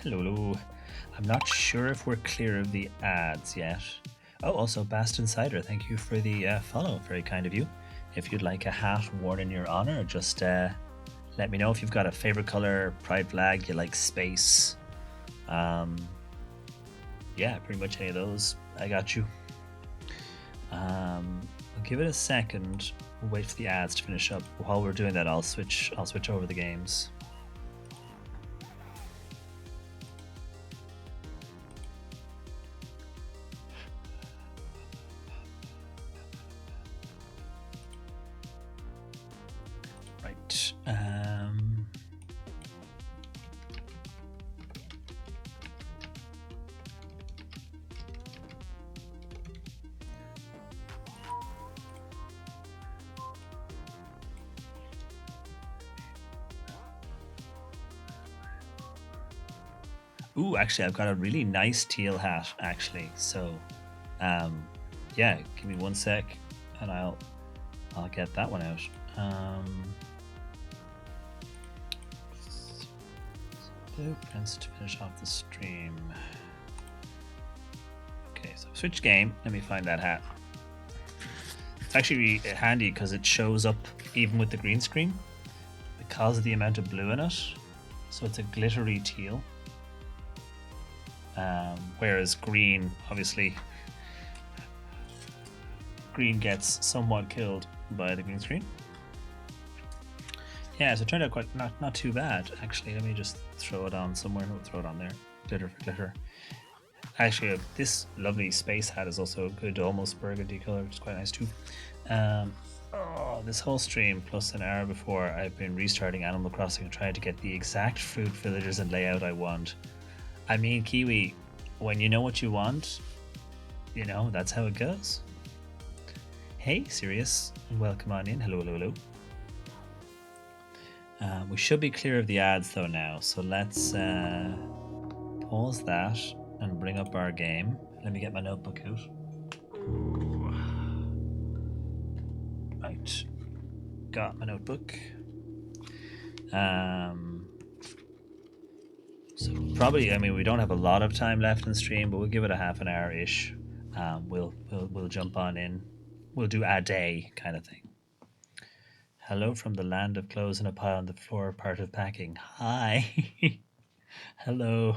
Hello, hello. I'm not sure if we're clear of the ads yet. Oh, also, Baston Cider, thank you for the follow. Very kind of you. If you'd like a hat worn in your honor, just let me know if you've got a favorite color, pride flag, you like space. Yeah, pretty much any of those. I got you. I'll give it a second. We'll wait for the ads to finish up. While we're doing that, I'll switch over the games. Right. Ooh, actually, I've got a really nice teal hat, actually. So, yeah, give me one sec, and I'll get that one out. Blueprints to finish off the stream. Okay, so switch game. Let me find that hat. It's actually handy because it shows up even with the green screen because of the amount of blue in it. So it's a glittery teal. Whereas green, obviously, green gets somewhat killed by the green screen. Yeah, so it turned out quite not too bad, actually. Let me just throw it on somewhere. No, throw it on there. Glitter for glitter. Actually, this lovely space hat is also a good, almost burgundy color, which is quite nice too. This whole stream plus an hour before, I've been restarting Animal Crossing and trying to get the exact fruit villagers and layout I want. I mean, Kiwi, when you know what you want, you know, that's how it goes. Hey, Sirius, welcome on in. Hello, hello, hello. We should be clear of the ads though now, so let's pause that and bring up our game. Let me get my notebook out. Right, got my notebook. So probably, I mean, we don't have a lot of time left in the stream, but we'll give it a half an hour ish. We'll jump on in. We'll do a day kind of thing. Hello from the land of clothes in a pile on the floor, part of packing. Hi. Hello.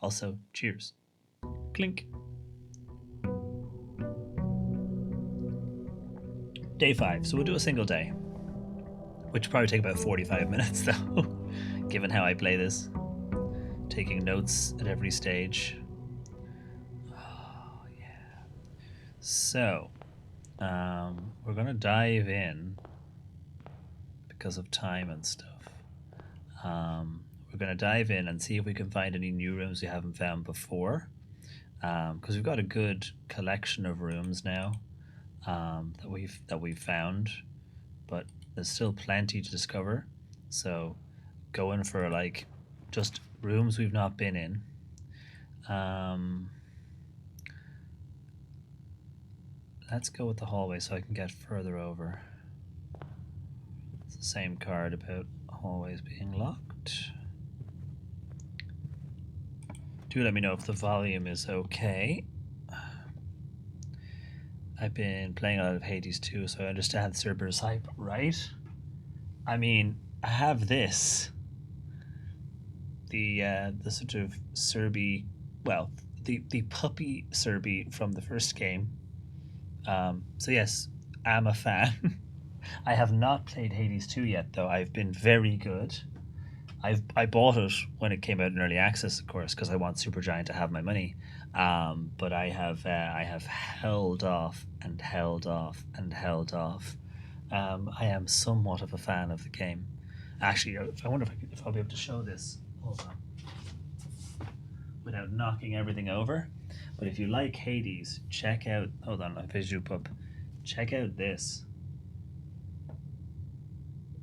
Also, cheers. Clink. Day 5. So we'll do a single day, which will probably take about 45 minutes though, given how I play this. Taking notes at every stage. Oh, yeah. So, we're going to dive in because of time and stuff. We're going to dive in and see if we can find any new rooms we haven't found before. Because we've got a good collection of rooms now that we've found, but there's still plenty to discover. So, going for like just rooms we've not been in. Let's go with the hallway so I can get further over. It's the same card about hallways being locked. Do let me know if the volume is okay. I've been playing a lot of Hades 2, so I understand Cerberus hype, right? I mean, I have this. The sort of Serbi, well, the puppy Serbi from the first game. So yes, I'm a fan. I have not played Hades 2 yet, though. I've been very good. I bought it when it came out in early access, of course, because I want Supergiant to have my money. But I have held off and held off and held off. I am somewhat of a fan of the game. Actually, I wonder if I'll be able to show this. Hold on. Without knocking everything over. But if you like Hades, check out. Hold on, I fish you up. Check out this.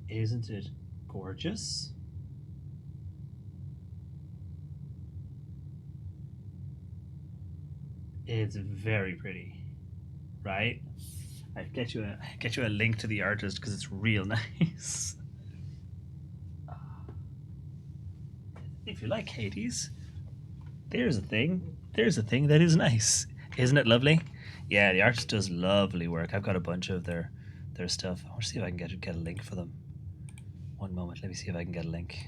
Isn't it gorgeous? It's very pretty, right? I get you a link to the artist because it's real nice. If you like Hades, there's a thing. There's a thing that is nice. Isn't it lovely? Yeah, the artist does lovely work. I've got a bunch of their stuff. I want to see if I can get a link for them. One moment. Let me see if I can get a link.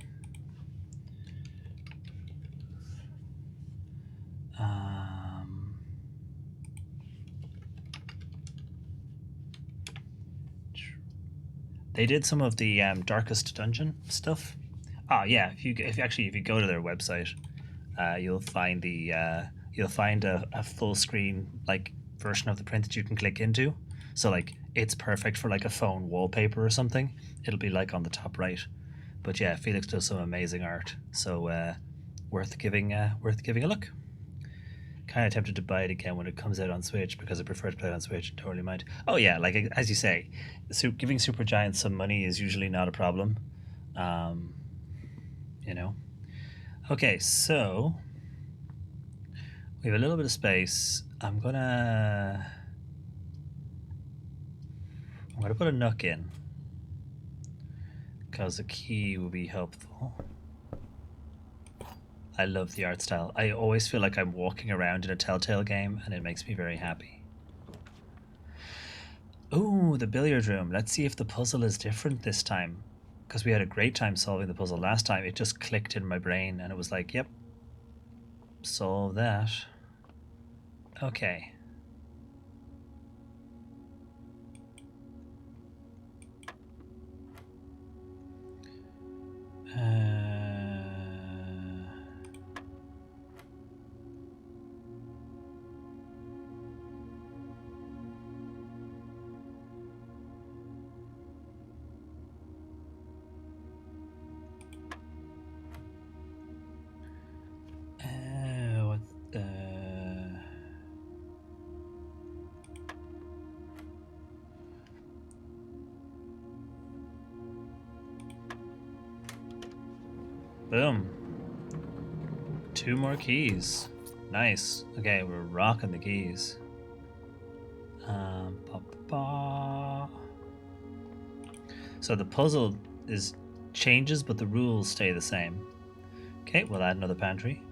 They did some of the Darkest Dungeon stuff. Oh yeah, if you go to their website, you'll find a full screen like version of the print that you can click into. So like it's perfect for like a phone wallpaper or something. It'll be like on the top right. But yeah, Felix does some amazing art. So worth giving a look. Kind of tempted to buy it again when it comes out on Switch because I prefer to play it on Switch and totally mind. Oh yeah, like as you say, giving Supergiant some money is usually not a problem. Um, you know. Okay, so we have a little bit of space. I'm gonna put a nook in because a key will be helpful. I love the art style. I always feel like I'm walking around in a Telltale game, and it makes me very happy. Ooh, the billiard room. Let's see if the puzzle is different this time. Because we had a great time solving the puzzle last time. It just clicked in my brain, and it was like, yep, solve that. Okay. What the... Boom. 2 more keys. Nice. Okay, we're rocking the keys. Ba, ba, ba. So the puzzle changes, but the rules stay the same. Okay, we'll add another pantry.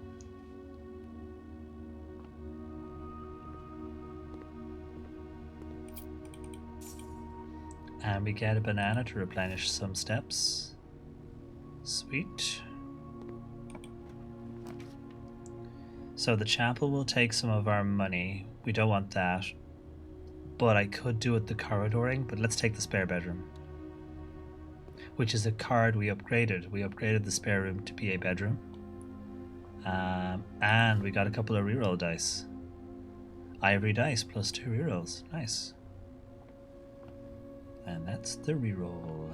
And we get a banana to replenish some steps. Sweet. So the chapel will take some of our money. We don't want that. But I could do it the corridoring, but let's take the spare bedroom. Which is a card we upgraded. We upgraded the spare room to be a bedroom. And we got a couple of reroll dice. Ivory dice plus 2 rerolls. Nice. And that's the reroll.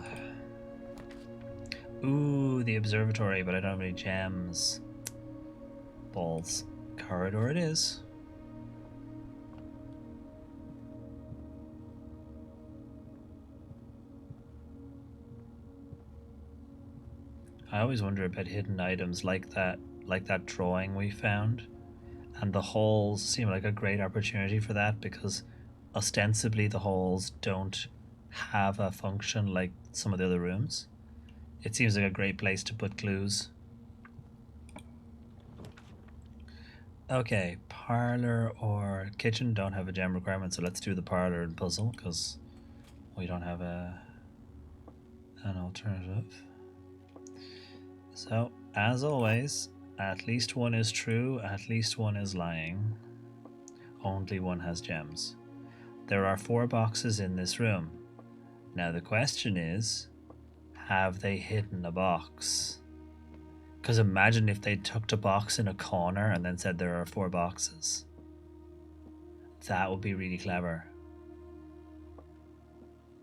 Ooh, the observatory, but I don't have any gems. Balls. Corridor it is. I always wonder about hidden items like that drawing we found. And the halls seem like a great opportunity for that because ostensibly the halls don't have a function like some of the other rooms. It seems like a great place to put clues. Okay, parlor or kitchen don't have a gem requirement, so let's do the parlor and puzzle because we don't have an alternative. So, as always, at least one is true, at least one is lying. Only one has gems. There are 4 boxes in this room. Now the question is, have they hidden a box? Because imagine if they tucked a box in a corner and then said there are 4 boxes. That would be really clever.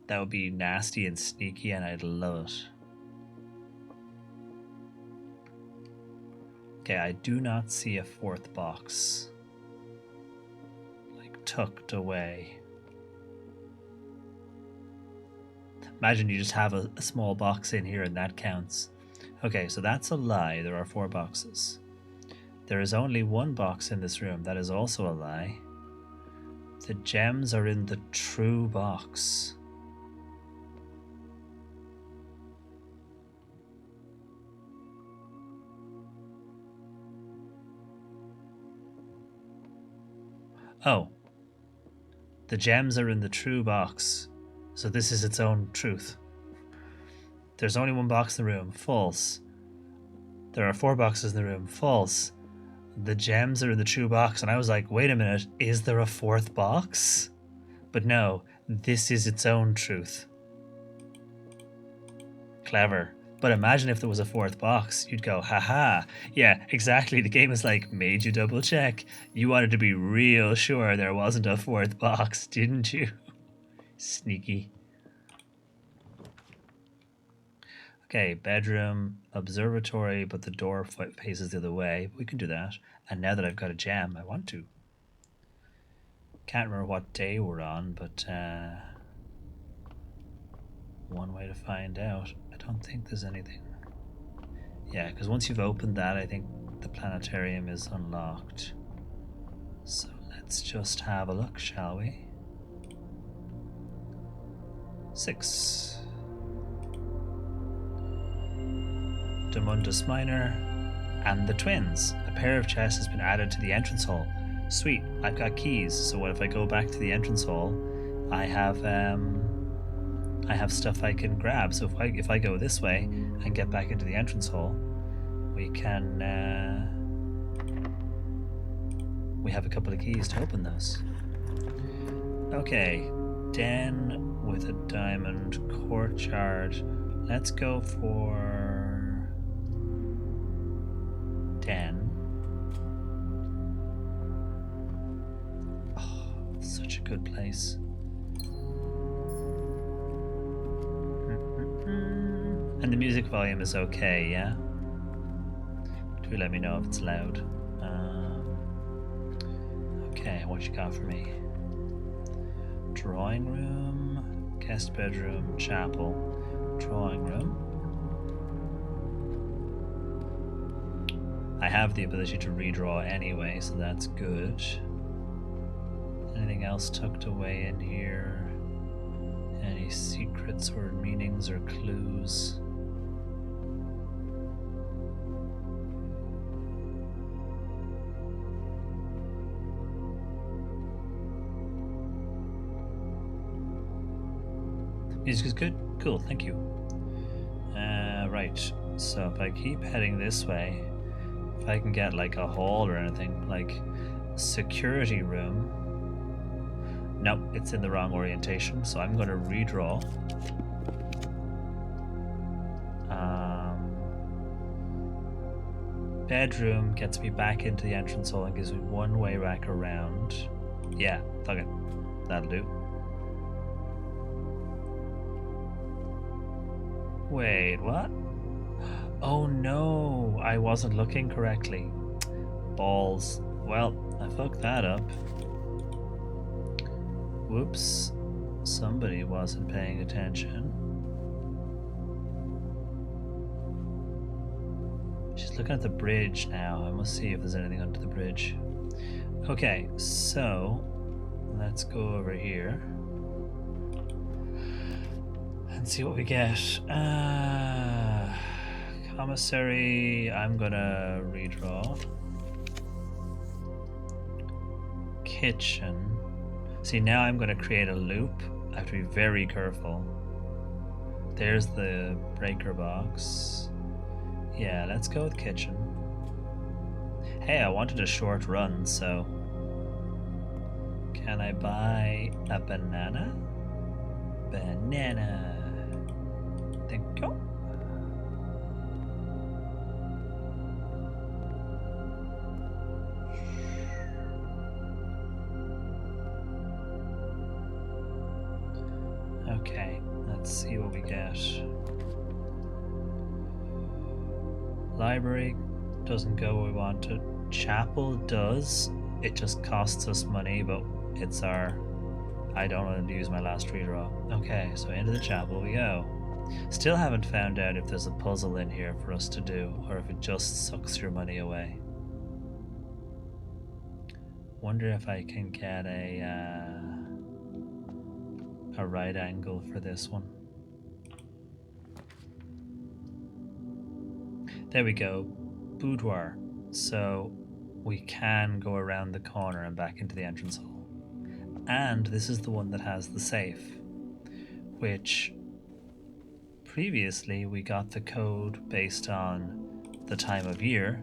That would be nasty and sneaky and I'd love it. Okay, I do not see a 4th box. Like tucked away. Imagine you just have a small box in here and that counts. Okay, so that's a lie. There are 4 boxes. There is only 1 box in this room. That is also a lie. The gems are in the true box. Oh. The gems are in the true box. So this is its own truth. There's only one box in the room. False. There are 4 boxes in the room. False. The gems are in the true box. And I was like, wait a minute, is there a 4th box? But no, this is its own truth. Clever. But imagine if there was a 4th box. You'd go, haha. Yeah, exactly. The game is like, made you double check. You wanted to be real sure there wasn't a 4th box, didn't you? Sneaky. Okay, bedroom, observatory, but the door faces the other way. We can do that. And now that I've got a gem, I want to. Can't remember what day we're on, but one way to find out. I don't think there's anything. Yeah, because once you've opened that, I think the planetarium is unlocked. So let's just have a look, shall we? 6. Mundus Minor, and the twins. A pair of chests has been added to the entrance hall. Sweet, I've got keys. So what if I go back to the entrance hall? I have stuff I can grab. So if I go this way and get back into the entrance hall, we can we have a couple of keys to open those. Okay, den with a diamond, courtyard. Let's go for 10. Oh, such a good place. And the music volume is okay, yeah? Do let me know if it's loud. Okay, what you got for me? Drawing room, guest bedroom, chapel, drawing room. I have the ability to redraw anyway, so that's good. Anything else tucked away in here? Any secrets or meanings or clues? Music is good? Cool, thank you. Right, so if I keep heading this way, if I can get like a hall or anything, like security room. Nope, it's in the wrong orientation, so I'm going to redraw. Bedroom gets me back into the entrance hall and gives me one way back around. Yeah, fuck it. That'll do. Wait, what? Oh no, I wasn't looking correctly. Balls. Well, I fucked that up. Whoops. Somebody wasn't paying attention. She's looking at the bridge now. I must see if there's anything under the bridge. Okay, so let's go over here and see what we get. Commissary, I'm gonna redraw. Kitchen. See, now I'm gonna create a loop. I have to be very careful. There's the breaker box. Yeah, let's go with kitchen. Hey, I wanted a short run, so can I buy a banana? Banana. Thank you. Okay, let's see what we get. Library doesn't go where we want it. Chapel does. It just costs us money, but it's our... I don't want to use my last redraw. Okay, so into the chapel we go. Still haven't found out if there's a puzzle in here for us to do, or if it just sucks your money away. Wonder if I can get a right angle for this one. There we go. Boudoir. So we can go around the corner and back into the entrance hall. and this is the one that has the safe, which previously we got the code based on the time of year.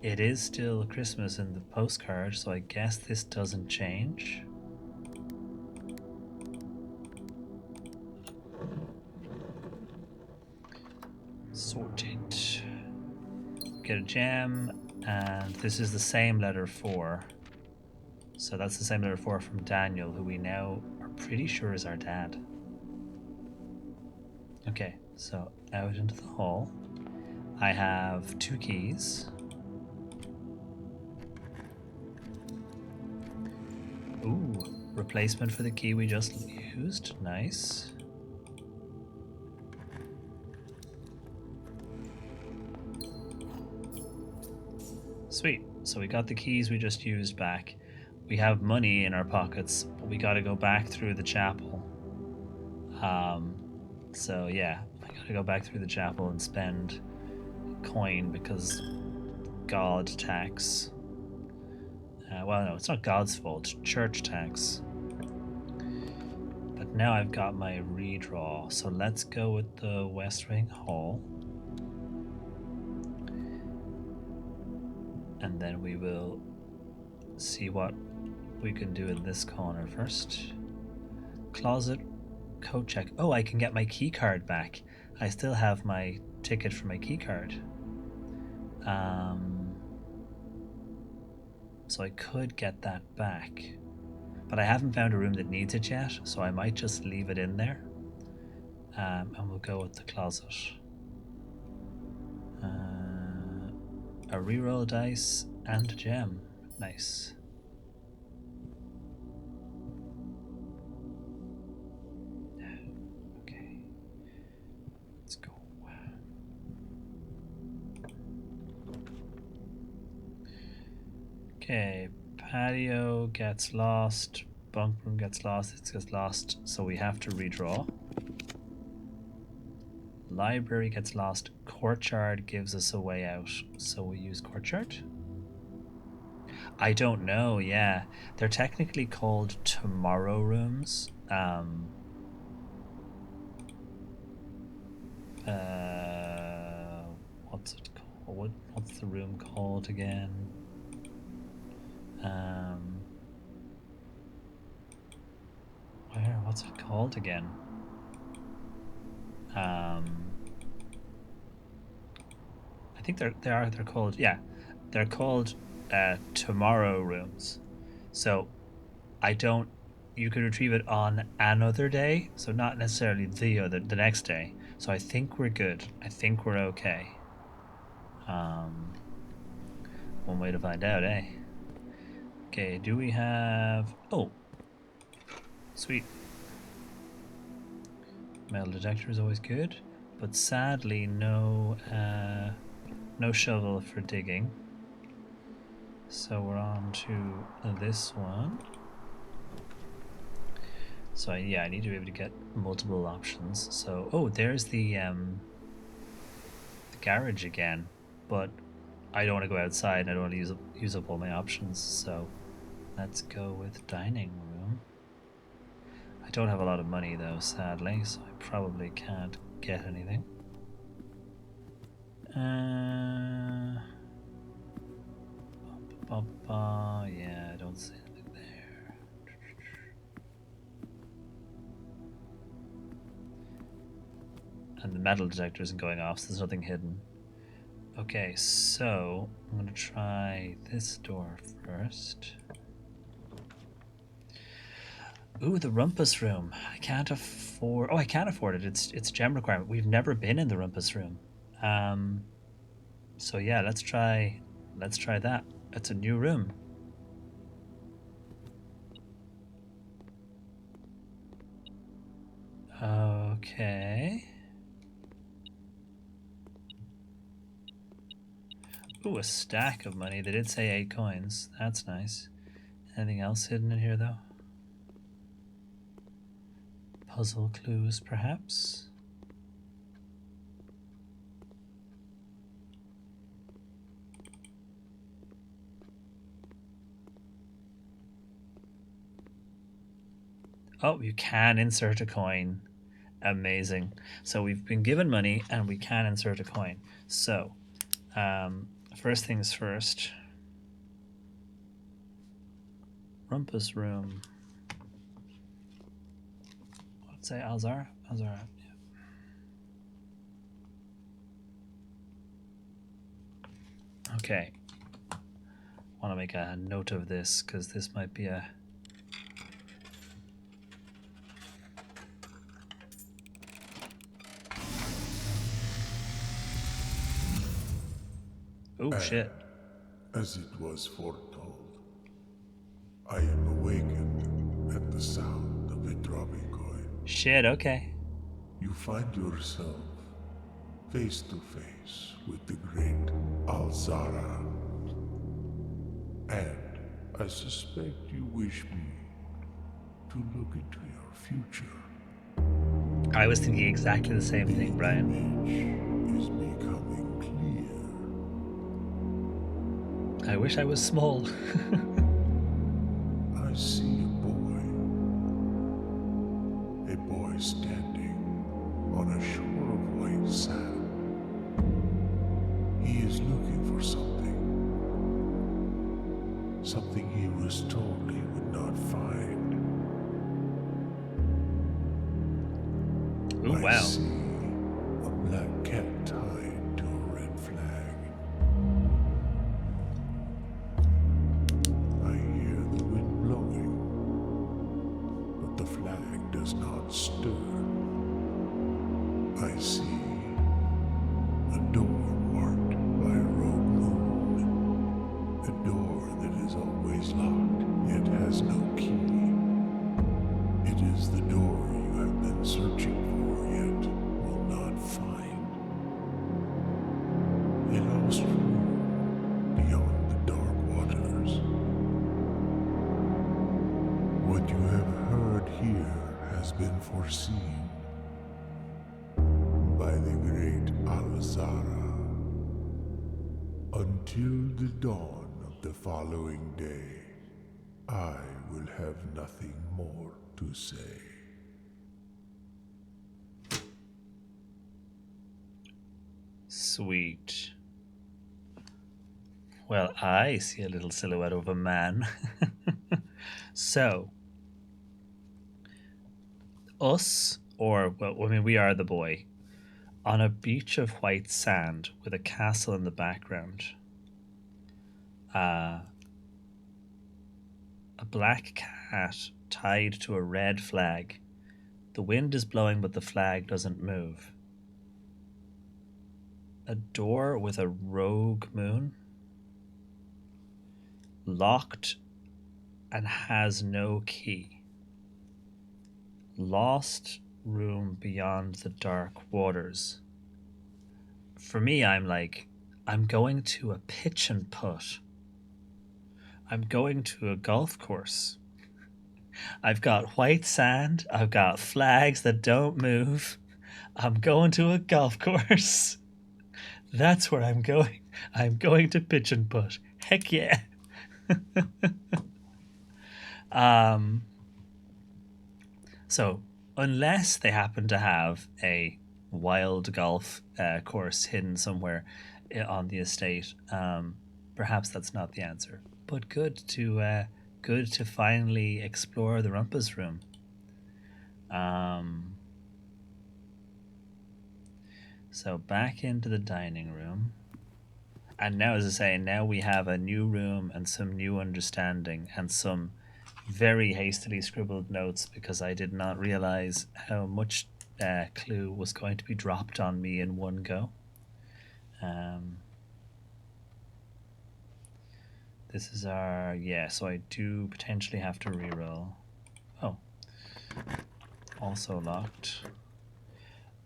It is still Christmas in the postcard, so I guess this doesn't change. Sorted. Get a gem, and this is the same letter 4. So that's the same letter 4 from Daniel, who we now are pretty sure is our dad. Okay, so out into the hall. I have 2 keys. Ooh, replacement for the key we just used. Nice. Sweet. So we got the keys we just used back. We have money in our pockets, but we got to go back through the chapel. So yeah, I got to go back through the chapel and spend coin because God tax. Well, no, it's not God's fault. Church tax. But now I've got my redraw, so let's go with the West Wing Hall. And then we will see what we can do in this corner first. Closet, coat check. Oh, I can get my key card back. I still have my ticket for my key card. So I could get that back. But I haven't found a room that needs it yet, so I might just leave it in there. And we'll go with the closet. A reroll dice and a gem. Nice. Okay. Let's go. Okay. Patio gets lost. Bunk room gets lost. It gets lost. So we have to redraw. Library gets lost. Courtyard gives us a way out. So we use courtyard? I don't know, yeah. They're technically called tomorrow rooms. What's it called? What's the room called again? What's it called again? I think they're called, yeah, they're called tomorrow rooms. So you could retrieve it on another day, so not necessarily the next day. So I think we're good. I think we're okay. One way to find out, eh? Okay, do we have... Oh! Sweet. Metal detector is always good, but sadly no shovel for digging. So we're on to this one. So yeah, I need to be able to get multiple options. So, oh, there's the garage again, but I don't want to go outside and I don't want to use up all my options. So let's go with dining room. I don't have a lot of money though, sadly, so I probably can't get anything. Yeah, I don't see anything there. And the metal detector isn't going off, so there's nothing hidden. Okay, so I'm gonna try this door first. Ooh, the rumpus room. I can't afford... Oh, I can afford it. It's a gem requirement. We've never been in the rumpus room. So yeah, let's try that. It's a new room. Okay. Ooh, a stack of money. They did say 8 coins. That's nice. Anything else hidden in here, though? Puzzle clues, perhaps? Oh, you can insert a coin. Amazing. So we've been given money and we can insert a coin. So, first things first. Rumpus room. Let's say Alzara. Alzara. Yeah. Okay. Want to make a note of this because this might be a. Oh shit. As it was foretold, I am awakened at the sound of a dropping coin. Shit, okay. You find yourself face to face with the great Alzara. And I suspect you wish me to look into your future. I was thinking exactly the same thing, Brian. Image is becoming clear. I wish I was small. I see a boy standing on a shore of white sand. He is looking for something he was told he would not find. Ooh, I wow. see a black cat tied to a red flag. I hear the wind blowing, but the flag does not stir. I see a door marked by a rogue moon. A door that is always locked, yet has no key. It is the door you have been searching for, yet will not find. A lost room beyond the dark waters. What you have heard here has been foreseen by the great Alzara. Until the dawn of the following day, I will have nothing more to say. Sweet. Well, I see a little silhouette of a man. So, us, or, well, I mean, we are the boy, on a beach of white sand with a castle in the background. A black cat tied to a red flag. The wind is blowing, but the flag doesn't move. A door with a rogue moon. Locked and has no key. Lost room beyond the dark waters. For me, I'm like, I'm going to a pitch and putt. I'm going to a golf course. I've got white sand. I've got flags that don't move. I'm going to a golf course. That's where I'm going. I'm going to pitch and putt. Heck yeah. So, unless they happen to have a wild golf course hidden somewhere on the estate, perhaps that's not the answer. But good to finally explore the rumpus room. So back into the dining room. And now, as I say, now we have a new room and some new understanding and some very hastily scribbled notes because I did not realize how much clue was going to be dropped on me in one go. This is our, yeah, so I do potentially have to reroll. Oh, also locked.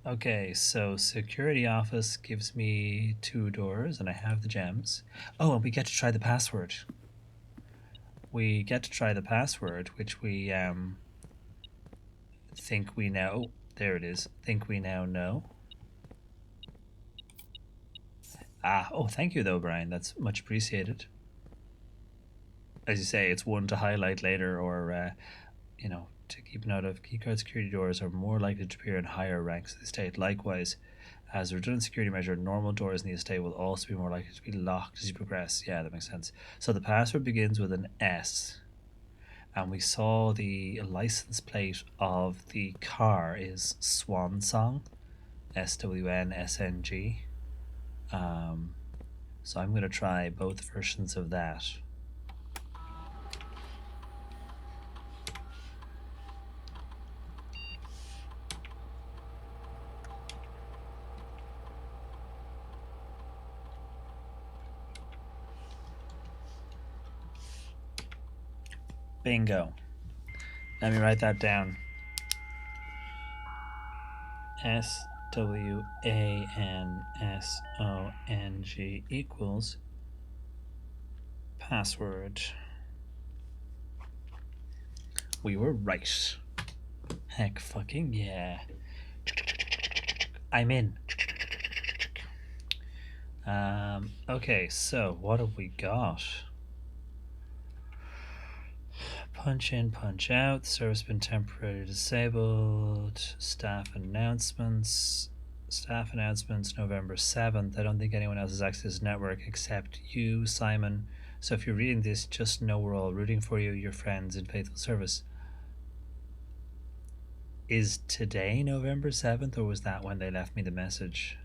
Okay, so security office gives me 2 doors and I have the gems. Oh, and we get to try the password. We get to try the password, which we think we know. There it is. Think we now know. Oh, thank you though, Brian. That's much appreciated. As you say, it's one to highlight later, or to keep note of. Keycard security doors are more likely to appear in higher ranks of the estate. Likewise, as a redundant security measure, normal doors in the estate will also be more likely to be locked as you progress. Yeah, that makes sense. So the password begins with an S. And we saw the license plate of the car is Swan Song. SWNSNG. So I'm going to try both versions of that. Bingo. Let me write that down. SWANSONG equals password. We were right. Heck fucking yeah. I'm in. Okay, so what have we got? Punch in, punch out. Service been temporarily disabled. Staff announcements. Staff announcements November 7th. I don't think anyone else has access to this network except you, Simon. So if you're reading this, just know we're all rooting for you, your friends in faithful service. Is today November 7th, or was that when they left me the message?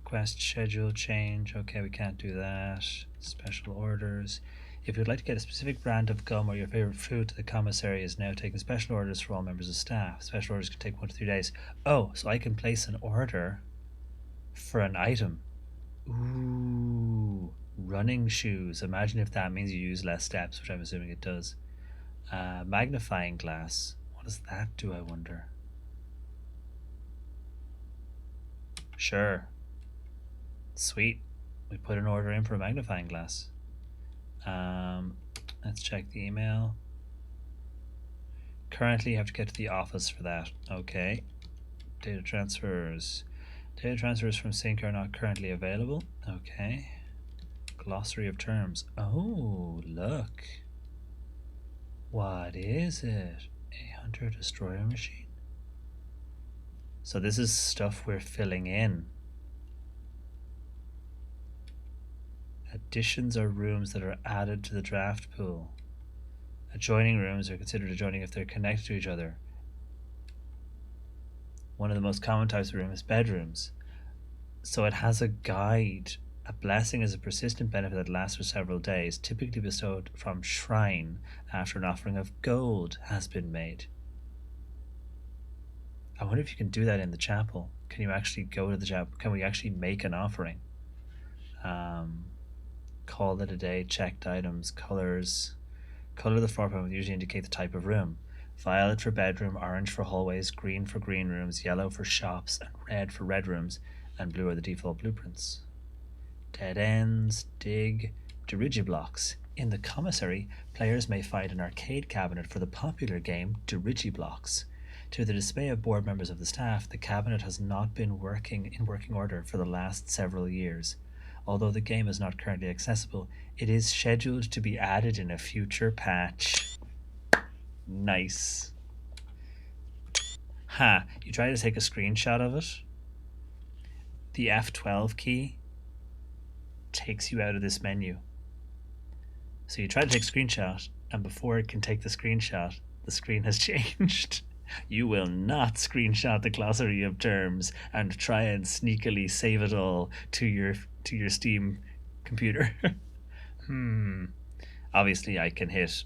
Request schedule change. Okay, we can't do that. Special orders. If you'd like to get a specific brand of gum or your favorite food, the commissary is now taking special orders for all members of staff. Special orders can take 1 to 3 days. Oh, so I can place an order for an item. Ooh, running shoes. Imagine if that means you use less steps, which I'm assuming it does. Magnifying glass. What does that do, I wonder? Sure. Sweet. We put an order in for a magnifying glass. Let's check the email. Currently, you have to get to the office for that. Okay. Data transfers. Data transfers from Sync are not currently available. Okay. Glossary of terms. Oh, look. What is it? A hunter-destroyer machine? So this is stuff we're filling in. Additions are rooms that are added to the draft pool. Adjoining rooms are considered adjoining if they're connected to each other. One of the most common types of room is bedrooms. So it has a guide. A blessing is a persistent benefit that lasts for several days, typically bestowed from shrine after an offering of gold has been made. I wonder if you can do that in the chapel. Can you actually go to the chapel? Can we actually make an offering? Call it a day, checked items, colors. Color of the floor plan will usually indicate the type of room. Violet for bedroom, orange for hallways, green for green rooms, yellow for shops, and red for red rooms, and blue are the default blueprints. Dead ends, dig, dirigiblocks. In the commissary, players may find an arcade cabinet for the popular game Dirigiblocks. To the dismay of board members of the staff, the cabinet has not been in working order for the last several years. Although the game is not currently accessible, it is scheduled to be added in a future patch. Nice. Ha, you try to take a screenshot of it. The F12 key takes you out of this menu. So you try to take a screenshot, and before it can take the screenshot, the screen has changed. You will not screenshot the glossary of terms and try and sneakily save it all to your Steam computer. Obviously I can hit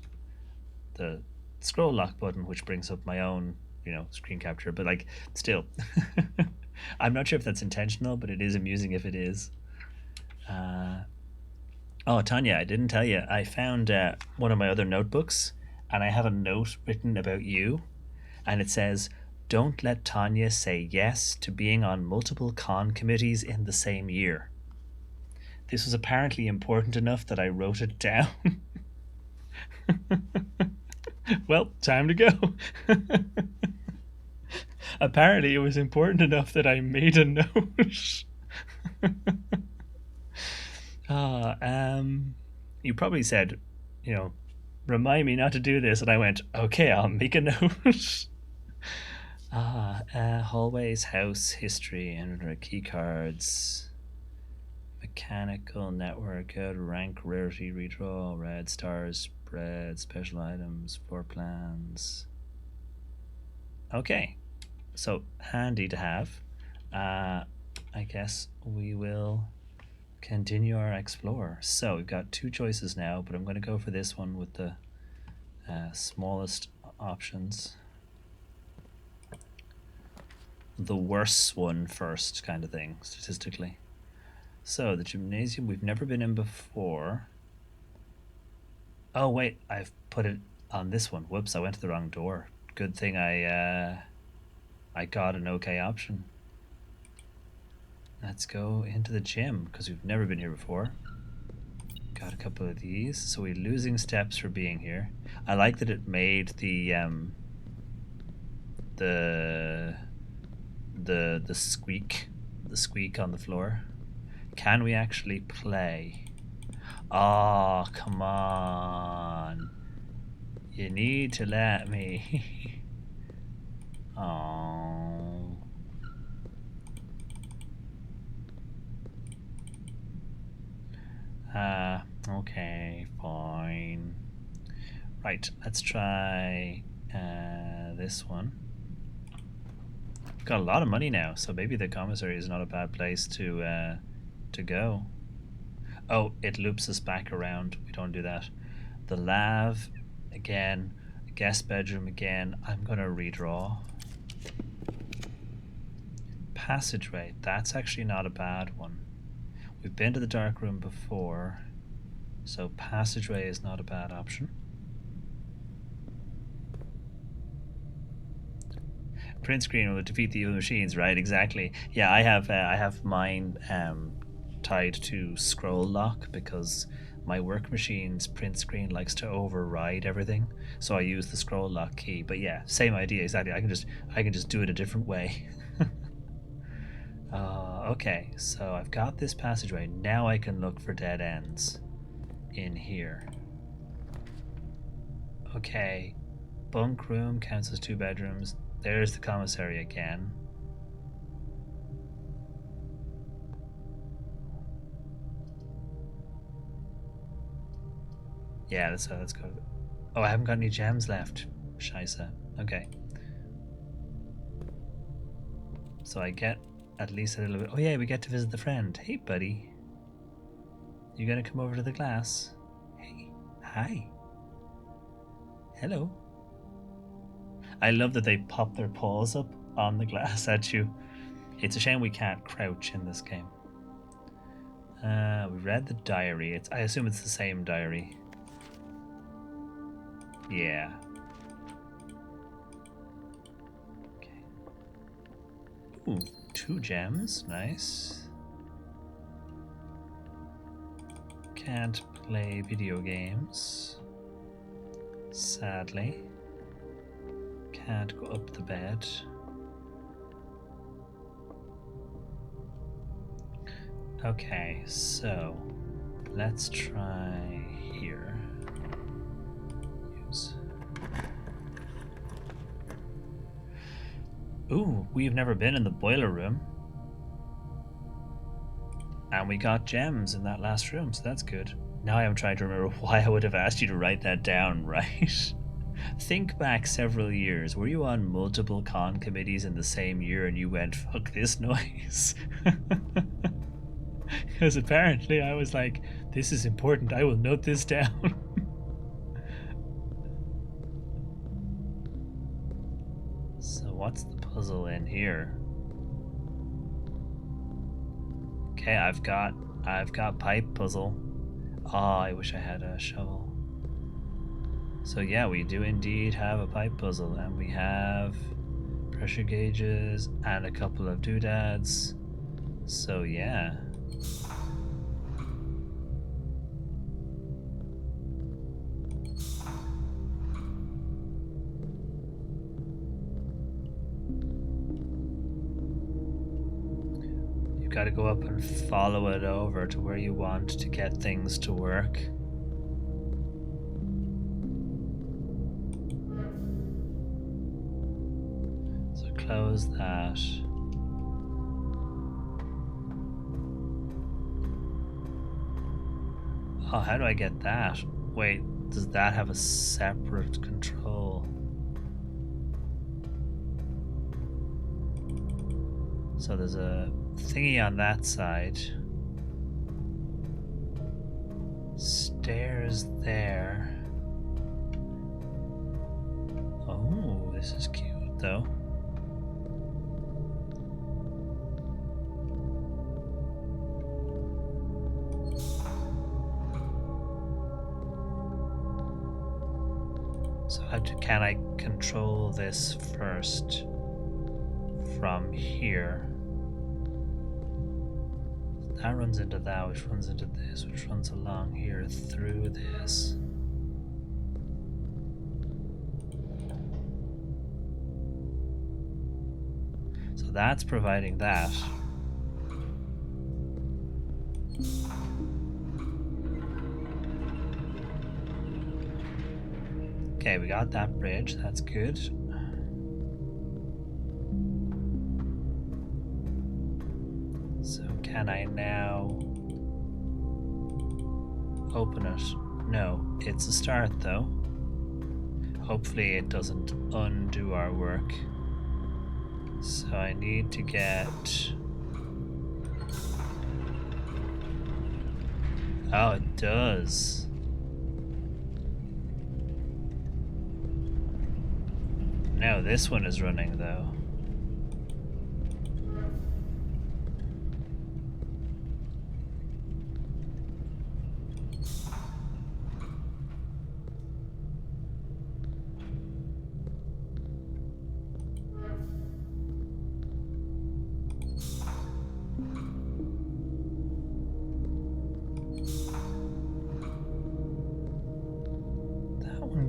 the scroll lock button, which brings up my own, screen capture, but like still. I'm not sure if that's intentional, but it is amusing if it is. Oh, Tanya, I didn't tell you. I found one of my other notebooks, and I have a note written about you, and it says, "Don't let Tanya say yes to being on multiple con committees in the same year." This was apparently important enough that I wrote it down. Well, time to go. Apparently it was important enough that I made a note. You probably said, remind me not to do this. And I went, okay, I'll make a note. Hallways, house, history, inventory, key cards, mechanical network, good, rank, rarity, redraw, red stars, spread, special items, floor plans. Okay, so handy to have. I guess we will continue our explore. So we've got two choices now, but I'm going to go for this one with the smallest options. The worst one first, kind of thing, statistically. So the gymnasium we've never been in before. Oh wait, I've put it on this one. Whoops, I went to the wrong door. Good thing I got an okay option. Let's go into the gym because we've never been here before. Got a couple of these. So we're losing steps for being here. I like that it made the squeak on the floor. Can we actually play? Oh, come on. You need to let me. Oh. Okay, fine. Right, let's try this one. We've got a lot of money now, so maybe the commissary is not a bad place to go. Oh, it loops us back around. We don't do that. The lav again, guest bedroom again. I'm gonna redraw. Passageway, that's actually not a bad one. We've been to the dark room before, so passageway is not a bad option. Print screen will defeat the evil machines, right? Exactly. Yeah, I have mine tied to scroll lock because my work machine's print screen likes to override everything, so I use the scroll lock key. But yeah, same idea exactly. I can just do it a different way. Okay, so I've got this passageway. Now I can look for dead ends in here. Okay, bunk room counts as 2 bedrooms. There's the commissary again. Yeah, let's go. Oh, I haven't got any gems left. Scheisse. Okay. So I get at least a little bit. Oh yeah, we get to visit the friend. Hey, buddy. You gonna come over to the glass? Hey. Hi. Hello. I love that they pop their paws up on the glass at you. It's a shame we can't crouch in this game. We read the diary. I assume it's the same diary. Yeah. Okay. Ooh, 2 gems. Nice. Can't play video games. Sadly. Can't go up the bed. Okay, so let's try here. Use. Ooh, we've never been in the boiler room. And we got gems in that last room, so that's good. Now I am trying to remember why I would have asked you to write that down, right? Think back several years. Were you on multiple con committees in the same year and you went, fuck this noise? Because apparently I was like, this is important, I will note this down. So what's the puzzle in here? Okay, I've got pipe puzzle. Oh, I wish I had a shovel. So yeah, we do indeed have a pipe puzzle, and we have pressure gauges and a couple of doodads. So yeah. You've got to go up and follow it over to where you want to get things to work. close that. Oh, how do I get that? Wait, does that have a separate control? So there's a thingy on that side. Stairs there. Oh, this is cute though. So can I control this first from here? That runs into that, which runs into this, which runs along here through this. So that's providing that. Okay, we got that bridge, that's good. So can I now open it? No, it's a start though. Hopefully it doesn't undo our work. So I need to get... Oh, it does. No, this one is running though.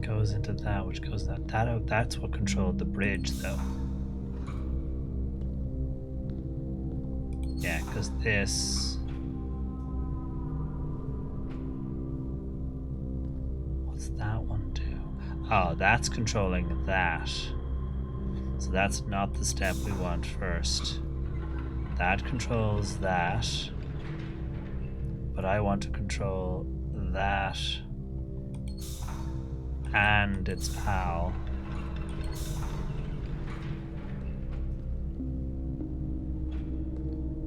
Goes into that, which goes that out. That's what controlled the bridge, though. Yeah, because this. What's that one do? Oh, that's controlling that. So that's not the step we want first. That controls that. But I want to control that. And its pal.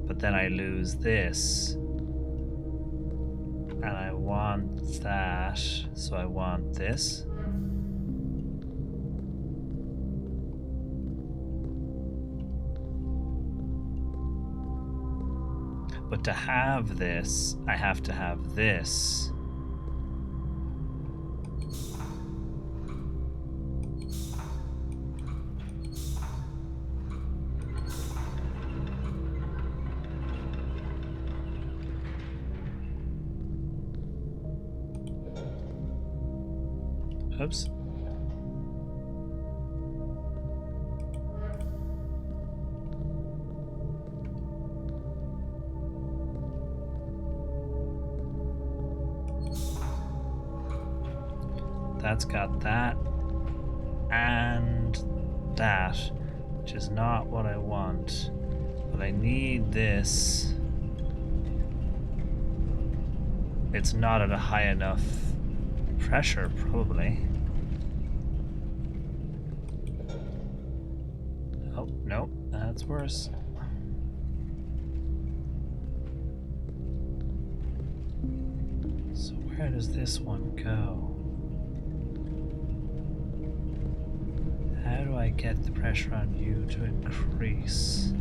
But then I lose this. And I want that, so I want this. But to have this, I have to have this. Oops. That's got that and that, which is not what I want. But I need this. It's not at a high enough pressure, probably. Oh, no, that's worse. So where does this one go? How do I get the pressure on you to increase?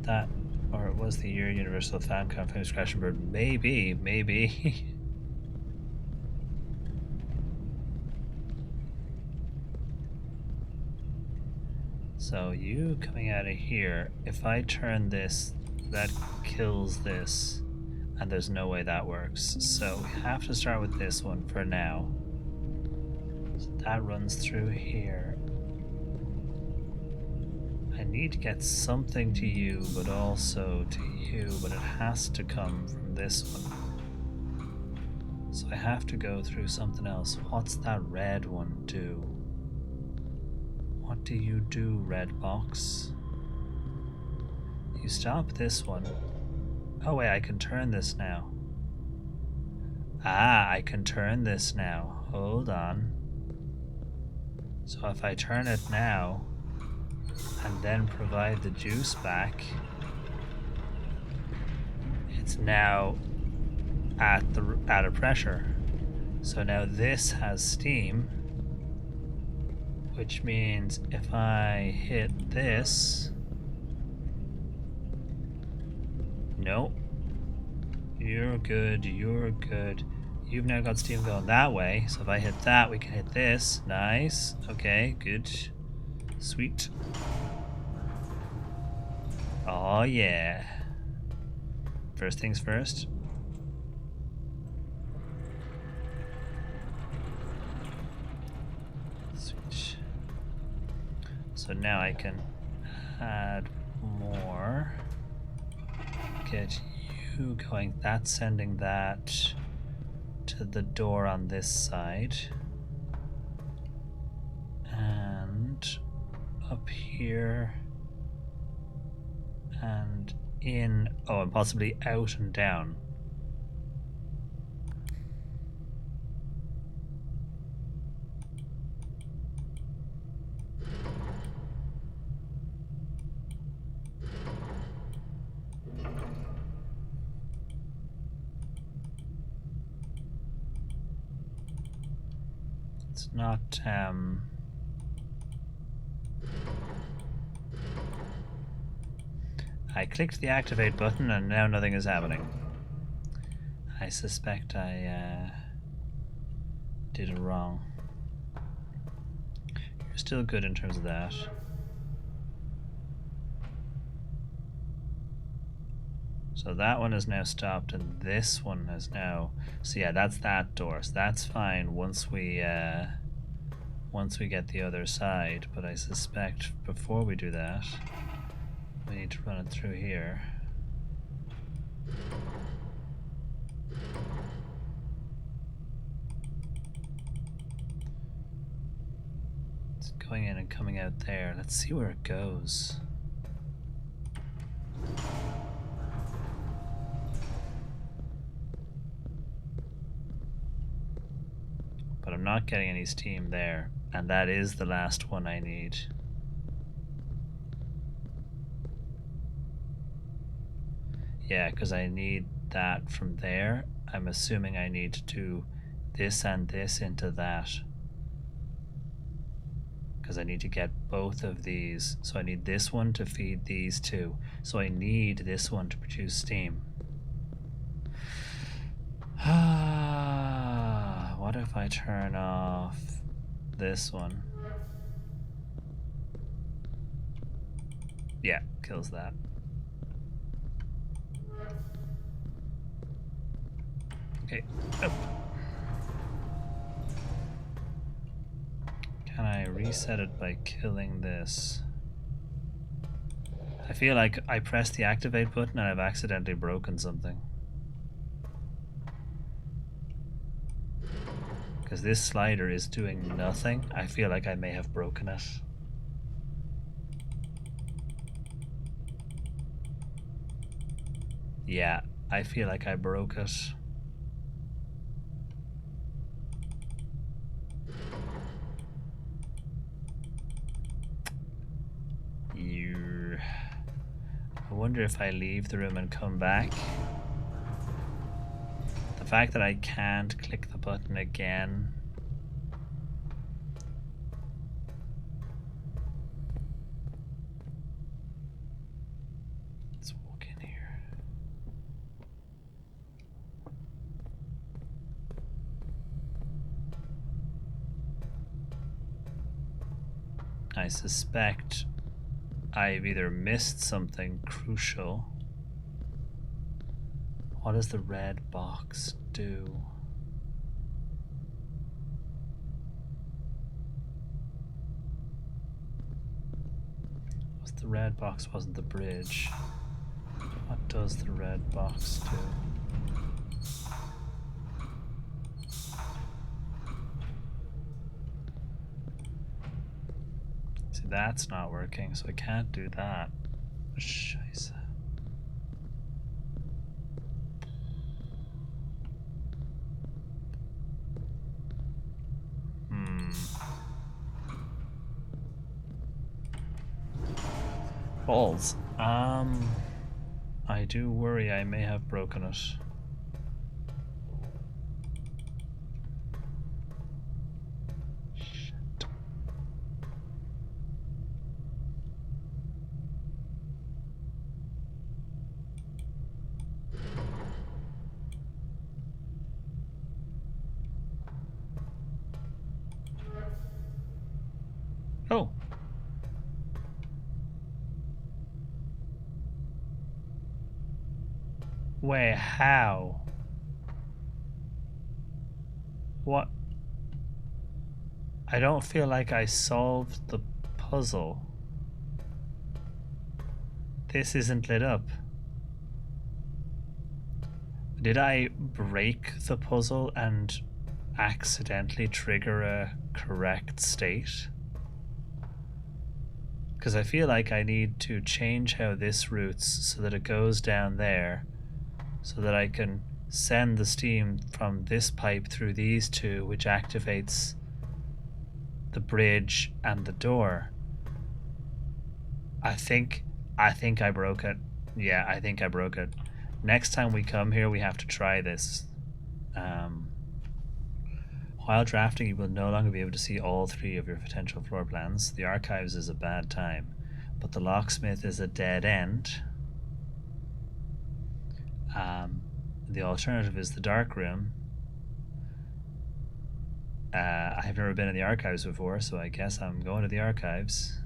That, or it was the year Universal Famicom finished Crash and Burn. Maybe. So you coming out of here, if I turn this, that kills this, and there's no way that works. So we have to start with this one for now. So that runs through here. I need to get something to you, but also to you, but it has to come from this one. So I have to go through something else. What's that red one do? What do you do, red box? You stop this one. Oh wait, I can turn this now. Ah, I can turn this now. Hold on. So if I turn it now, and then provide the juice back, it's now at a pressure. So now this has steam, which means if I hit this, nope, you're good, you're good. You've now got steam going that way, so if I hit that, we can hit this. Nice. Okay, good. Sweet. Oh yeah. First things first. Switch. So now I can add more. Get you going. That's sending that to the door on this side. And up here. And in. Oh, and possibly out and down. It's not, I clicked the activate button and now nothing is happening. I suspect I did it wrong. You're still good in terms of that. So that one is now stopped and this one is now... So yeah, that's that door. So that's fine once we get the other side. But I suspect before we do that, we need to run it through here. It's going in and coming out there. Let's see where it goes. But I'm not getting any steam there, and that is the last one I need. Yeah, because I need that from there. I'm assuming I need to do this and this into that. Because I need to get both of these. So I need this one to feed these two. So I need this one to produce steam. What if I turn off this one? Yeah, kills that. Okay. Oh. Can I reset it by killing this? I feel like I pressed the activate button and I've accidentally broken something. Because this slider is doing nothing. I feel like I may have broken it. Yeah, I feel like I broke it. I wonder if I leave the room and come back. The fact that I can't click the button again. Let's walk in here. I suspect I've either missed something crucial. What does the red box do? The red box wasn't the bridge. What does the red box do? See, that's not working, so I can't do that. Scheiße. Balls. I do worry I may have broken it. Shit. Oh. Wait, how? What? I don't feel like I solved the puzzle. This isn't lit up. Did I break the puzzle and accidentally trigger a correct state? Because I feel like I need to change how this routes so that it goes down there, so that I can send the steam from this pipe through these two, which activates the bridge and the door. I think I broke it. Yeah, I think I broke it. Next time we come here, we have to try this. While drafting, you will no longer be able to see all three of your potential floor plans. The archives is a bad time, but the locksmith is a dead end. The alternative is the dark room. I've never been in the archives before, so I guess I'm going to the archives.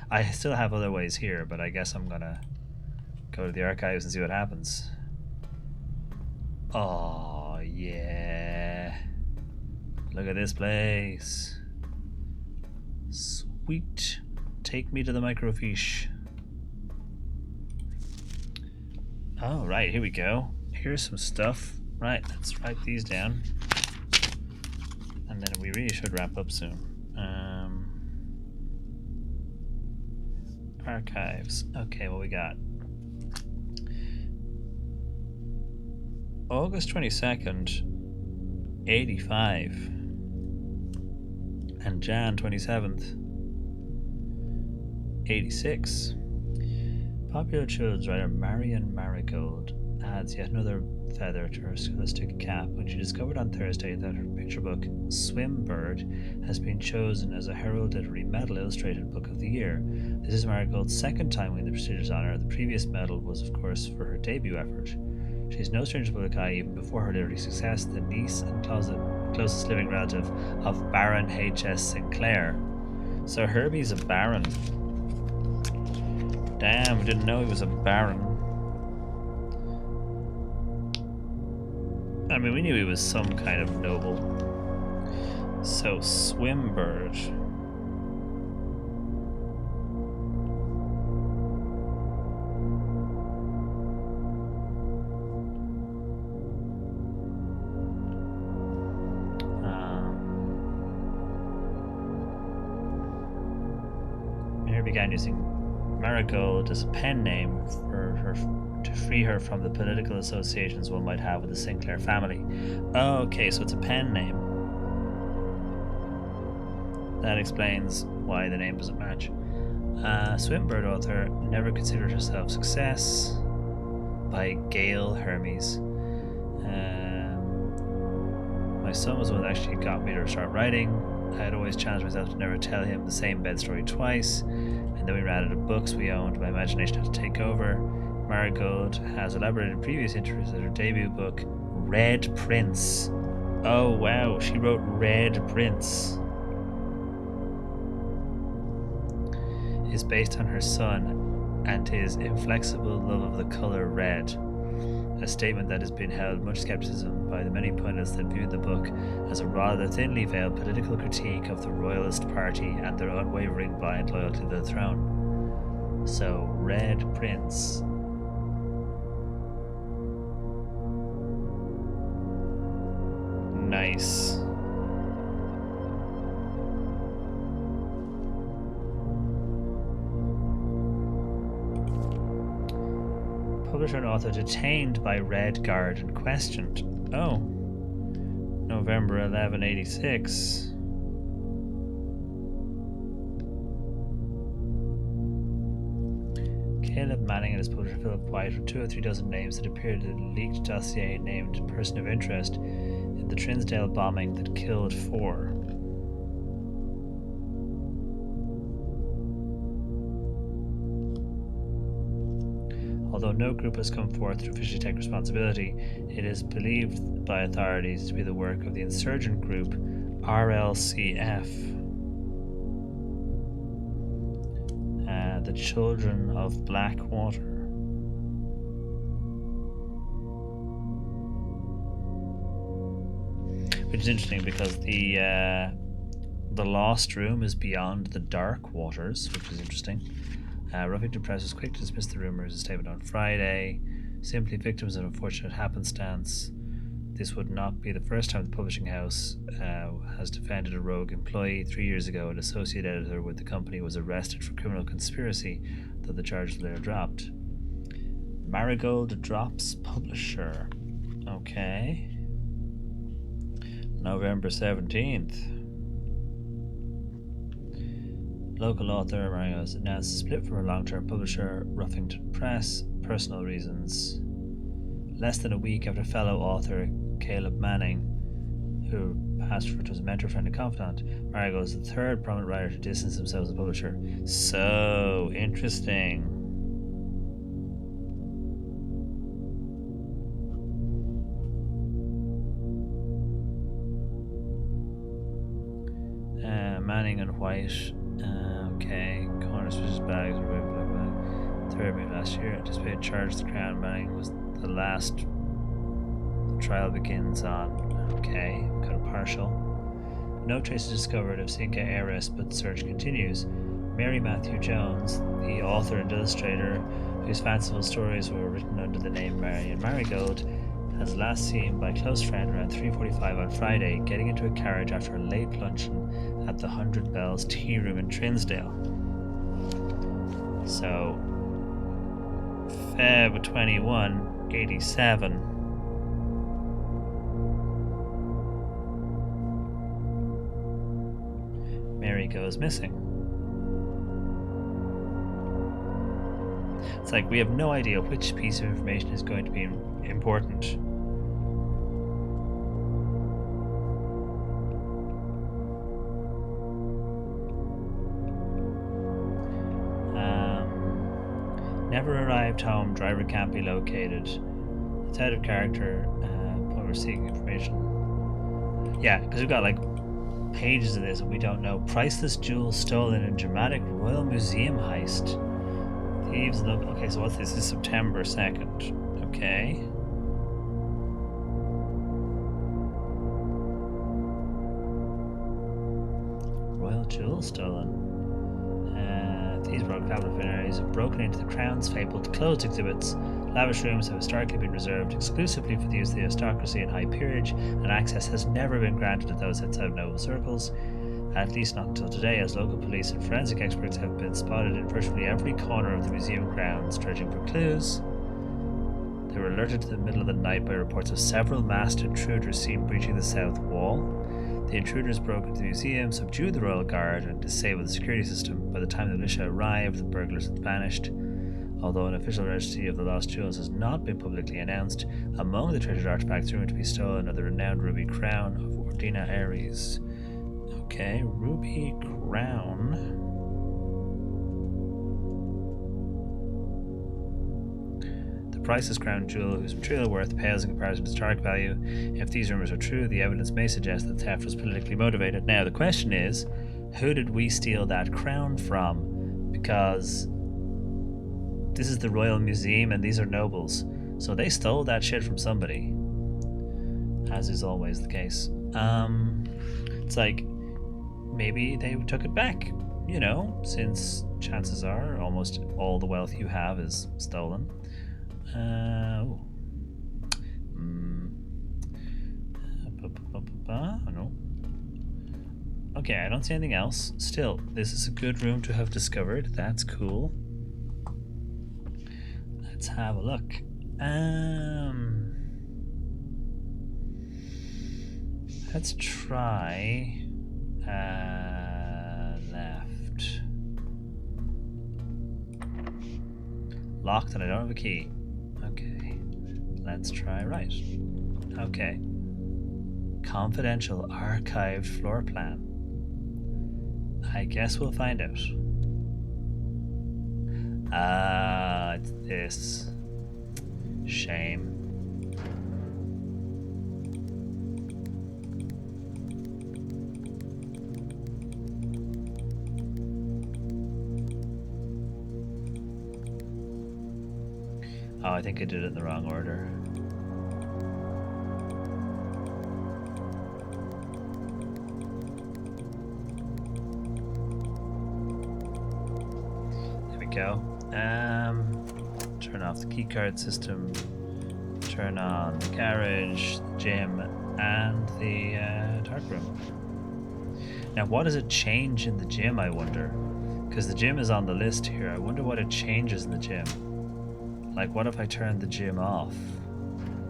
I still have other ways here, but I guess I'm gonna go to the archives and see what happens. Oh, yeah. Look at this place. Sweet. Take me to the microfiche. Oh, right, here we go. Here's some stuff. Right, let's write these down. And then we really should wrap up soon. Archives. Okay, what we got? August 22nd, 85. And Jan 27th, 86. Popular children's writer Marion Marigold adds yet another feather to her scholastic cap when she discovered on Thursday that her picture book, Swim Bird, has been chosen as a Herald Literary Medal Illustrated Book of the Year. This is Marigold's second time winning the prestigious honour. The previous medal was, of course, for her debut effort. She is no stranger to public eye even before her literary success, the niece and closest living relative of Baron H.S. Sinclair. So Herbie's a baron. Damn, we didn't know he was a baron. I mean, we knew he was some kind of noble. So, Swimbird. Mary began using Marigold as a pen name for her to free her from the political associations one might have with the Sinclair family. Oh, okay, so it's a pen name. That explains why the name doesn't match. Swimbird author never considered herself success by Gail Hermes. My son was the one that actually got me to start writing. I had always challenged myself to never tell him the same bed story twice, and then we ran out of books we owned. My imagination had to take over. Marigold has elaborated in previous interviews that her debut book, Red Prince. Oh wow, she wrote Red Prince. is based on her son and his inflexible love of the colour red. A statement that has been held much skepticism by the many pundits that viewed the book as a rather thinly veiled political critique of the Royalist Party and their unwavering blind loyalty to the throne. So, Red Prince. Nice. Publisher and author detained by Red Guard and questioned. Oh. November 1186. Caleb Manning and his publisher Philip White were 2 or 3 dozen names that appeared in a leaked dossier named Person of Interest in the Trinsdale bombing that killed 4. Although no group has come forth to officially take responsibility, it is believed by authorities to be the work of the insurgent group RLCF, the Children of Blackwater. Which is interesting because the Lost Room is beyond the Dark Waters, which is interesting. Ruffington Press was quick to dismiss the rumours. A statement on Friday. Simply victims of unfortunate happenstance. This would not be the first time the publishing house has defended a rogue employee. 3 years ago, an associate editor with the company was arrested for criminal conspiracy, though the charges later dropped. Marigold drops publisher. Okay. November 17th. Local author Marigold has announced a split from her long-term publisher, Ruffington Press, personal reasons. Less than a week after fellow author Caleb Manning, who passed for as a mentor, friend, and confidant, Marigold is the 3rd prominent writer to distance themselves as a publisher. So interesting. Manning and White. Okay. Corner switches bags. 3rd May last year. Anticipated charge the Crown. Manning was the last. The trial begins on. Okay. Kind of partial. No traces discovered of Cinque heiress, but search continues. Mary Matthew Jones, the author and illustrator whose fanciful stories were written under the name Marion Marigold, has last seen by close friend around 3:45 on Friday, getting into a carriage after a late luncheon at the 100 Bells Tea Room in Trinsdale. So, Feb 21, 87. Mary goes missing. It's like we have no idea which piece of information is going to be important. Never arrived home, driver can't be located. It's out of character, but we're seeking information. Yeah, because we've got like pages of this and we don't know. Priceless jewels stolen in dramatic Royal Museum heist. Thieves look. Okay, so what's this? This is September 2nd. Okay. Royal jewels stolen. These broke areas have broken into the Crown's fabled closed exhibits. Lavish rooms have historically been reserved exclusively for the use of the aristocracy and high peerage, and access has never been granted to those outside of noble circles, at least not until today, as local police and forensic experts have been spotted in virtually every corner of the museum grounds, searching for clues. They were alerted to the middle of the night by reports of several masked intruders seen breaching the south wall. The intruders broke into the museum, subdued the royal guard, and disabled the security system. By the time the militia arrived, the burglars had vanished. Although an official registry of the lost jewels has not been publicly announced, among the treasured artifacts rumored to be stolen are the renowned ruby crown of Ordina Aries. Okay, ruby crown. Priceless crown jewel, whose material worth pales in comparison to historic value. If these rumors are true, the evidence may suggest that theft was politically motivated. Now, the question is, who did we steal that crown from? because this is the Royal Museum and these are nobles. So they stole that shit from somebody. As is always the case. It's like, maybe they took it back, you know, since chances are almost all the wealth you have is stolen. No. Okay, I don't see anything else. Still, this is a good room to have discovered. That's cool. Let's have a look. Let's try left. Locked and I don't have a key. Okay. Let's try right. Okay. Confidential archived floor plan. I guess we'll find out. It's this. Shame. Oh, I think I did it in the wrong order. There we go. Turn off the keycard system. Turn on the garage, the gym, and the dark room. Now, what does it change in the gym, I wonder? Because the gym is on the list here. I wonder what it changes in the gym. Like, what if I turn the gym off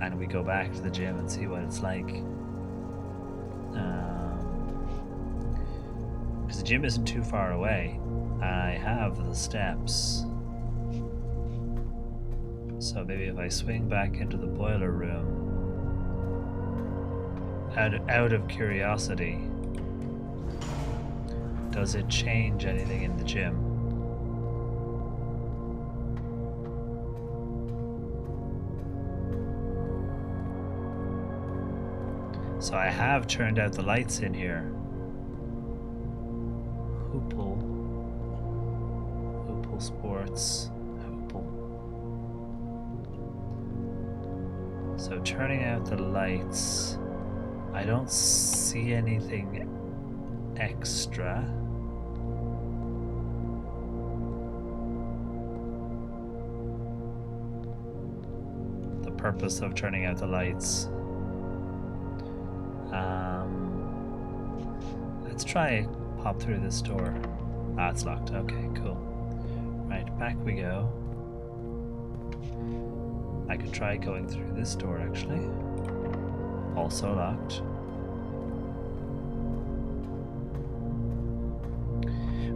and we go back to the gym and see what it's like? Because the gym isn't too far away. I have the steps. So maybe if I swing back into the boiler room, out of curiosity, does it change anything in the gym? So I have turned out the lights in here. Hoople Sports. Hoople. So turning out the lights. I don't see anything extra. The purpose of turning out the lights. Let's try pop through this door. Ah, it's locked. Okay, cool. Right, back we go. I could try going through this door actually. Also locked.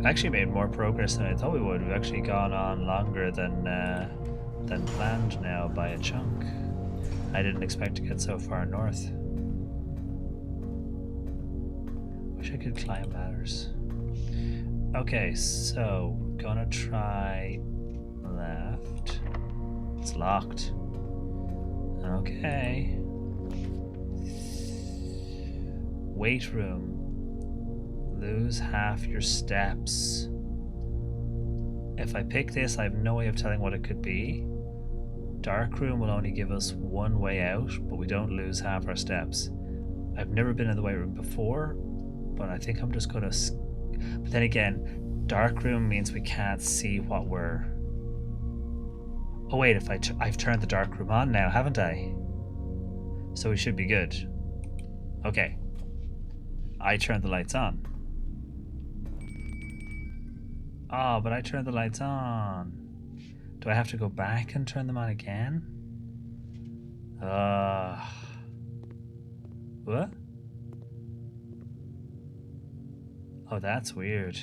I actually made more progress than I thought we would. We've actually gone on longer than planned now by a chunk. I didn't expect to get so far north. Wish I could climb ladders. Okay, so we're gonna try left. It's locked. Okay. Weight room. Lose half your steps. If I pick this, I have no way of telling what it could be. Dark room will only give us one way out, but we don't lose half our steps. I've never been in the weight room before, but I think I'm just gonna... But then again, dark room means we can't see what we're... Oh wait, if I've turned the dark room on now, haven't I? So we should be good. Okay. I turned the lights on. Oh, but I turned the lights on. Do I have to go back and turn them on again? What? Oh, that's weird.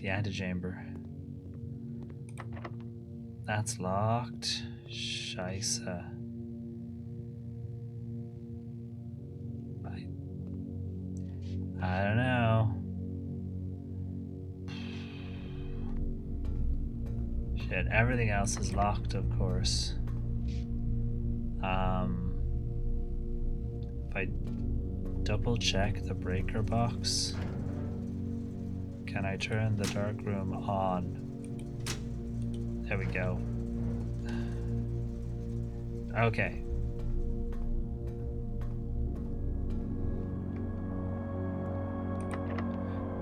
The antechamber. That's locked. Scheisse. I don't know. Shit, everything else is locked, of course. If I double check the breaker box. Can I turn the dark room on? There we go. Okay.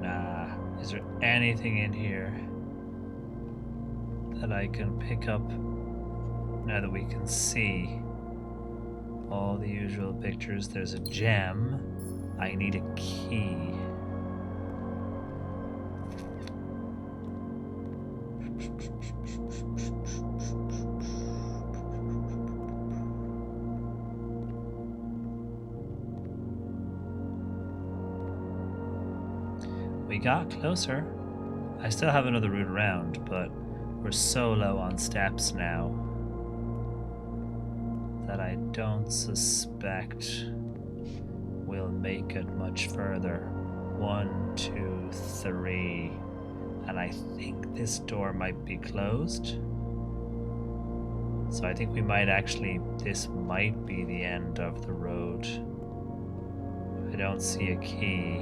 Nah. Is there anything in here that I can pick up now that we can see all the usual pictures? There's a gem. I need a key. We got closer. I still have another route around, but we're so low on steps now that I don't suspect we'll make it much further. 1, 2, 3. And I think this door might be closed. So I think we might actually, this might be the end of the road. I don't see a key.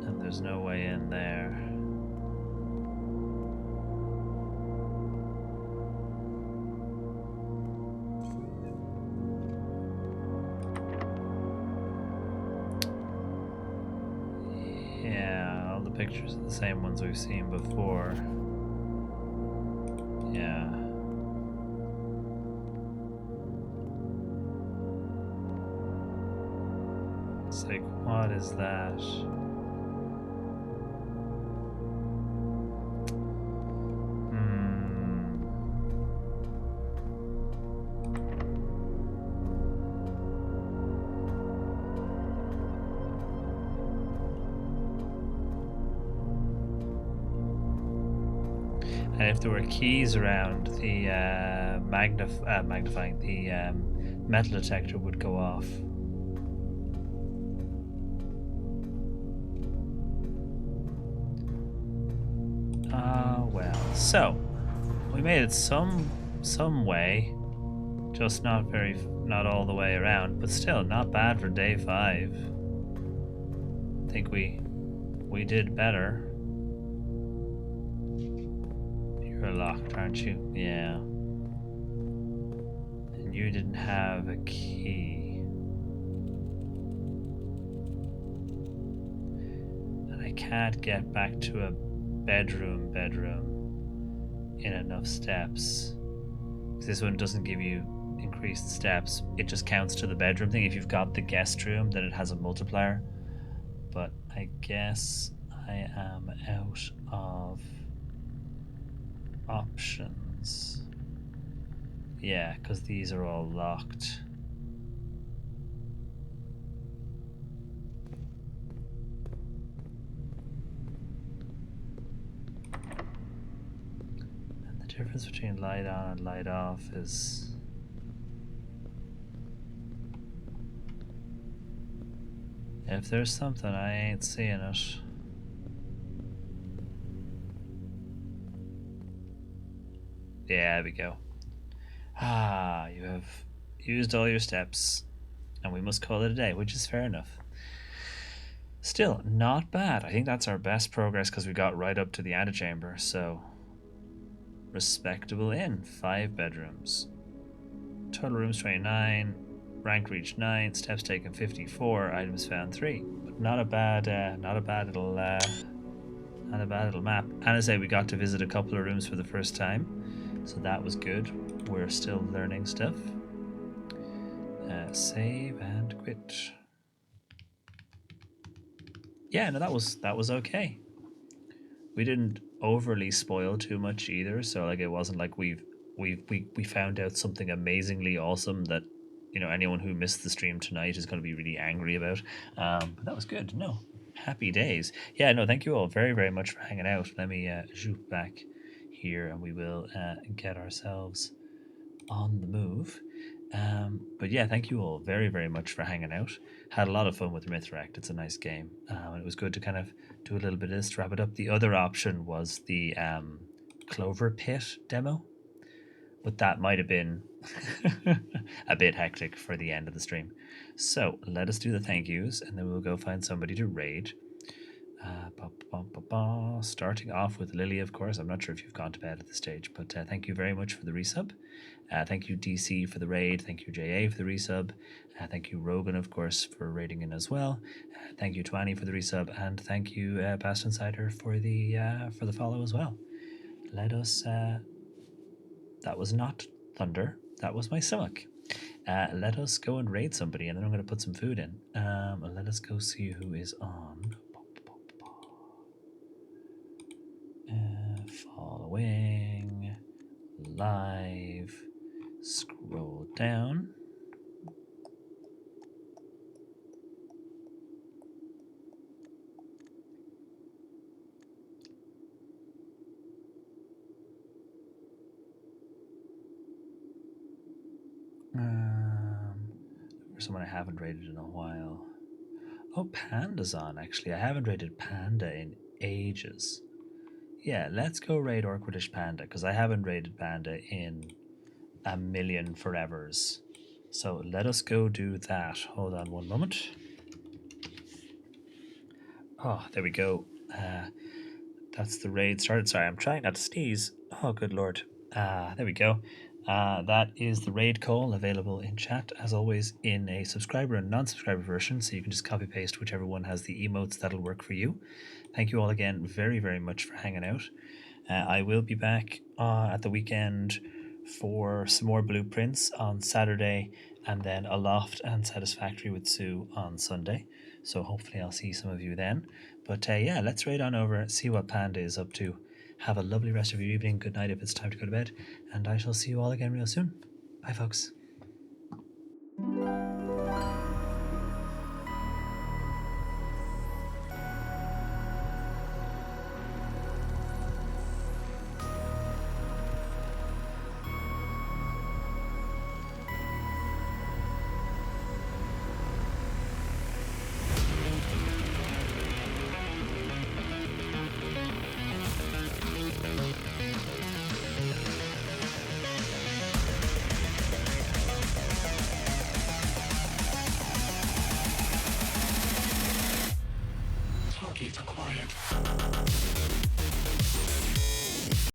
And there's no way in there. Yeah, all the pictures are the same ones we've seen before. Yeah. It's like, what is that? And if there were keys around, the magnifying, the metal detector would go off. Well, so we made it some way, just not all the way around, but still not bad for day 5. I think we did better. You're locked, aren't you? Yeah. And you didn't have a key. And I can't get back to a bedroom in enough steps. This one doesn't give you increased steps. It just counts to the bedroom thing. If you've got the guest room, then it has a multiplier. But I guess I am out of options. Yeah, because these are all locked. And the difference between light on and light off is... if there's something, I ain't seeing it. Yeah, there we go. Ah, you have used all your steps, and we must call it a day, which is fair enough. Still, not bad. I think that's our best progress because we got right up to the antechamber, so... respectable inn. 5 bedrooms. Total rooms 29. Rank reached 9. Steps taken 54. Items found 3. But not a bad little map. And I say we got to visit a couple of rooms for the first time, so that was good. We're still learning stuff. Save and quit. Yeah, no, that was okay. We didn't overly spoil too much either, so like it wasn't like we found out something amazingly awesome that, you know, anyone who missed the stream tonight is going to be really angry about. But that was good. No, happy days. Yeah, no, thank you all very, very much for hanging out. Let me zoom back here, and we will get ourselves on the move. But yeah, thank you all very, very much for hanging out. Had a lot of fun with Mythract. It's a nice game. And it was good to kind of do a little bit of this to wrap it up. The other option was the Clover Pit demo, but that might have been a bit hectic for the end of the stream. So let us do the thank yous, and then we'll go find somebody to raid. Starting off with Lily, of course. I'm not sure if you've gone to bed at this stage, but thank you very much for the resub. Thank you, DC, for the raid. Thank you, JA, for the resub. Thank you, Rogan, of course, for raiding in as well. Thank you, Twani, for the resub, and thank you, Past Insider, for the follow as well. Let us. That was not thunder. That was my stomach. Let us go and raid somebody, and then I'm going to put some food in. Let us go see who is on. Following live. Scroll down. For someone I haven't raided in a while. Oh, Panda's on, actually. I haven't raided Panda in ages. Yeah, let's go raid Orquidish Panda, because I haven't raided Panda in a million forevers. So let us go do that. Hold on one moment. Oh, there we go. That's the raid started. Sorry, I'm trying not to sneeze. Oh, good lord. There we go. That is the raid call available in chat, as always, in a subscriber and non-subscriber version, so you can just copy-paste whichever one has the emotes. That'll work for you. Thank you all again very, very much for hanging out. I will be back at the weekend for some more blueprints on Saturday, and then Aloft and Satisfactory with Sue on Sunday. So hopefully I'll see some of you then. But yeah, let's raid on over, see what Panda is up to. Have a lovely rest of your evening. Good night if it's time to go to bed. And I shall see you all again real soon. Bye, folks.